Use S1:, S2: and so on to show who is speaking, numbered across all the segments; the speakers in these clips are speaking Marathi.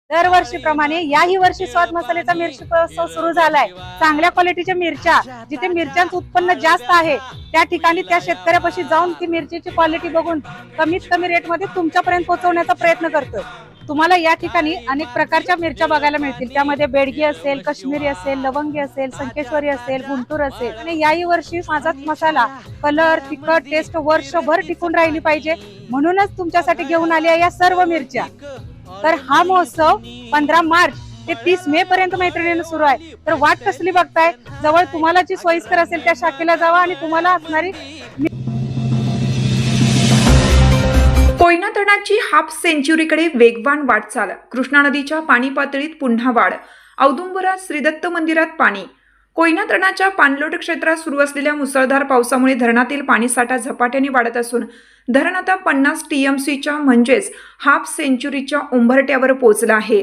S1: दरवर्षीप्रमाणे याही वर्षी स्वाद मसाल्याचा मिरची उत्सव सुरू झालाय। चांगल्या क्वालिटीच्या मिरच्या, जिथे मिरच्यांचं उत्पन्न जास्त आहे त्या ठिकाणी त्या शेतकऱ्यापाशी जाऊन ती मिरचीची क्वालिटी बघून कमीत कमी रेटमध्ये तुमच्यापर्यंत पोहोचवण्याचा प्रयत्न करतोय। तुम्हाला या ठिकाणी अनेक प्रकारच्या मिरच्या बघायला मिळतील। त्यामध्ये बेडगी असेल, काश्मीरी असेल, लवंगी असेल, संकेश्वरी असेल, गुंटूर असेल। आणि याही वर्षी माझा मसाला कलर, तिखट, टेस्ट वर्षभर टिकून राहिली पाहिजे म्हणूनच तुमच्यासाठी घेऊन आली आहे या सर्व मिरच्या। तर हा महोत्सव 15 मार्च ते 30 मे पर्यंत मैत्रिणींना सुरू आहे। तर वाट कसली बघताय? जवळ तुम्हाला जी सोयीस्कर असेल त्या शाखेला जावा आणि तुम्हाला असणारी
S2: कोयना धरणाची हाफ सेंच्युरीकडे वेगवान वाटचाल। कृष्णा नदीच्या पाणी पातळीत पुन्हा वाढ। औदुंबरात श्रीदत्त मंदिरात पाणी। कोयना धरणाच्या पाणलोट क्षेत्रात सुरू असलेल्या मुसळधार पावसामुळे धरणातील पाणीसाठा झपाट्याने वाढत असून धरण आता 50 TMCच्या म्हणजेच हाफ सेंच्युरीच्या उंबरठ्यावर पोहोचला आहे।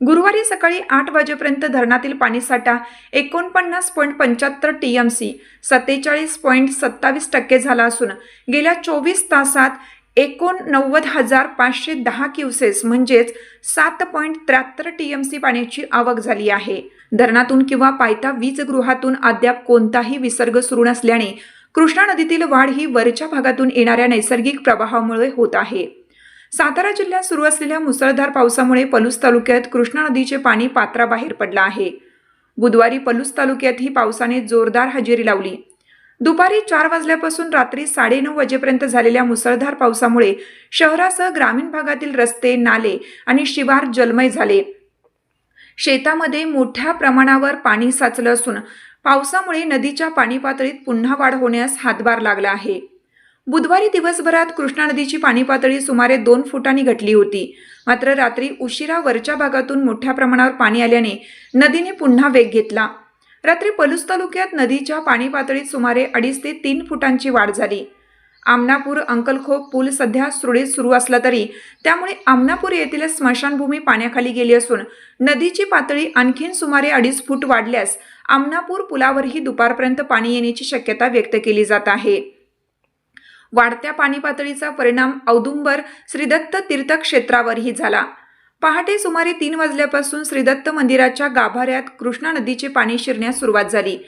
S2: गुरुवारी सकाळी 8 वाजेपर्यंत धरणातील पाणीसाठा 49.75 TMC 47.27% झाला असून गेल्या 24 तासात 89,510 क्युसेस म्हणजेच 7.73 TMC पाण्याची आवक झाली आहे। धरणातून किंवा पायथा वीजगृहातून अद्याप कोणताही विसर्ग सुरू नसल्याने कृष्णा नदीतील वाढ ही वरच्या भागातून येणाऱ्या नैसर्गिक प्रवाहामुळे होत आहे। सातारा जिल्ह्यात सुरू असलेल्या मुसळधार पावसामुळे पलूस तालुक्यात कृष्णा नदीचे पाणी पात्राबाहेर पडले आहे। बुधवारी पलूस तालुक्यातही पावसाने जोरदार हजेरी लावली। दुपारी 4 वाजल्यापासून रात्री 9:30 वाजेपर्यंत झालेल्या मुसळधार पावसामुळे शहरासह ग्रामीण भागातील रस्ते, नाले आणि शिवार जलमय झाले। शेतामध्ये मोठ्या प्रमाणावर पाणी साचलं असून पावसामुळे नदीच्या पाणी पातळीत पुन्हा वाढ होण्यास हातभार लागला आहे। बुधवारी दिवसभरात कृष्णा नदीची पाणी पातळी सुमारे 2 फुटांनी घटली होती। मात्र रात्री उशिरा वरच्या भागातून मोठ्या प्रमाणावर पाणी आल्याने नदीने पुन्हा वेग घेतला। रात्री पलूस तालुक्यात नदीच्या पाणी पातळीत सुमारे 2.5 ते 3 फुटांची वाढ झाली। आमनापूर अंकलखोप पूल सध्या सुरळीत सुरू असला तरी त्यामुळे आमनापूर येथील स्मशानभूमी पाण्याखाली गेली असून नदीची पातळी आणखीन सुमारे 2.5 फूट वाढल्यास आमनापूर पुलावरही दुपारपर्यंत पाणी येण्याची शक्यता व्यक्त केली जात आहे। वाढत्या पाणी पातळीचा परिणाम औदुंबर श्रीदत्त तीर्थक्षेत्रावरही झाला। पहाटे सुमारे 3 वाजल्यापासून श्रीदत्त मंदिराच्या गाभाऱ्यात कृष्णा नदीचे पाणी शिरण्यास सुरुवात झाली।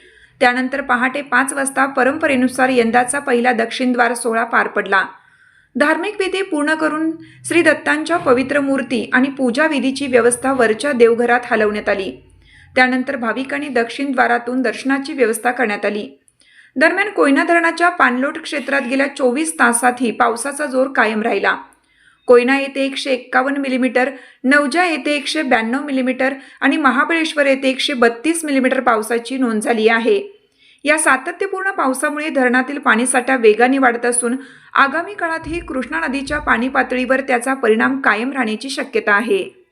S2: त्यानंतर पहाटे 5 वाजता परंपरेनुसार यंदाचा पहिला दक्षिणद्वार सोहळा पार पडला। धार्मिक विधी पूर्ण करून श्रीदत्तांच्या पवित्र मूर्ती आणि पूजा विधीची व्यवस्था वरच्या देवघरात हलवण्यात आली। त्यानंतर भाविकांनी दक्षिणद्वारातून दर्शनाची व्यवस्था करण्यात आली। दरम्यान कोयना धरणाच्या पाणलोट क्षेत्रात गेल्या 24 तासातही पावसाचा जोर कायम राहिला। कोयना येथे 151 मिलीमीटर, नवजा येथे 192 मिलीमीटर आणि महाबळेश्वर येथे 132 मिलीमीटर पावसाची नोंद झाली आहे। या सातत्यपूर्ण पावसामुळे धरणातील पाणीसाठा वेगाने वाढत असून आगामी काळातही कृष्णा नदीच्या पाणी पातळीवर त्याचा परिणाम कायम राहण्याची शक्यता आहे।